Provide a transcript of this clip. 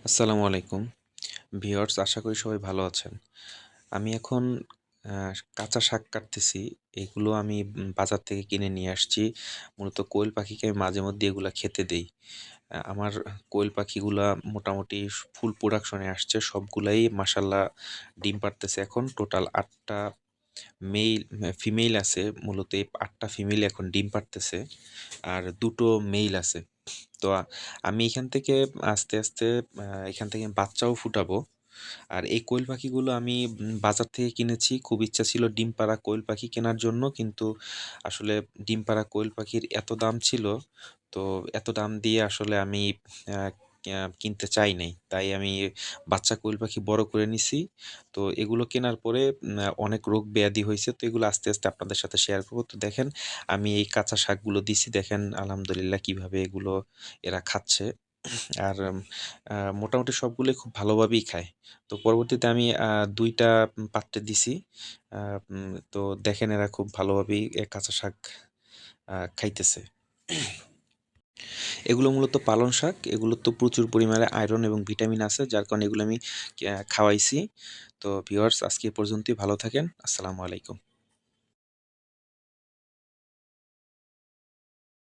আসসালামু আলাইকুম ভিউয়ার্স, আশা করি সবাই ভালো আছেন। আমি এখন কাঁচা শাক কাটতেছি। এগুলো আমি বাজার থেকে কিনে নিয়ে আসছি। মূলত কোয়েল পাখিকে আমি মাঝে মধ্যে এগুলা খেতে দেই। আমার কোয়েল পাখিগুলা মোটামুটি ফুল প্রোডাকশনে আসছে। সবগুলাই মাশাআল্লাহ ডিম পাড়তেছে এখন। টোটাল ৮ টা ফিমেইল আছে। মূলত এই ৮ টা ফিমেইল এখন ডিম পাড়তেছে। আর ২ টো মেইল আছে। তো আমি এখান থেকে আস্তে, আস্তে এখান থেকে বাচ্চাও ফুটাবো। আর এই কোয়েল পাখিগুলো আমি বাজার থেকে কিনেছি। খুব ইচ্ছা ছিল ডিম পাড়া কোয়েল পাখি কেনার জন্য। কিন্তু আসলে ডিম পাড়া কোয়েল পাখির এত দাম ছিল, তো এত দাম দিয়ে আসলে আমি আ কিনতে চাই নাই। তাই আমি বাচ্চা কোয়েল পাখি বড় করে নিছি। তো এগুলো কেনার পরে অনেক রোগ ব্যাধি হইছে। তো এগুলো আস্তে, আস্তে আপনাদের সাথে শেয়ার করব। তো দেখেন, আমি এই কাঁচা শাকগুলো দিছি। দেখেন আলহামদুলিল্লাহ কিভাবে এগুলো এরা খাচ্ছে। আর মোটামুটি সবগুলোই খুব ভালোভাবেই খায়। তো পরবর্তীতে আমি ২ টা পাত্রে দিছি। আ তো দেখেন এরা খুব ভালোভাবেই কাঁচা শাক খাইতেছে। এগুলো মূলত পালং শাক। এগুলোতে প্রচুর পরিমাণে আয়রন এবং ভিটামিন আছে, যার কারণে এগুলো আমি খাওয়াইছি। তো ভিউয়ার্স, আজকে এ পর্যন্তই। ভালো থাকেন। আসসালামু আলাইকুম।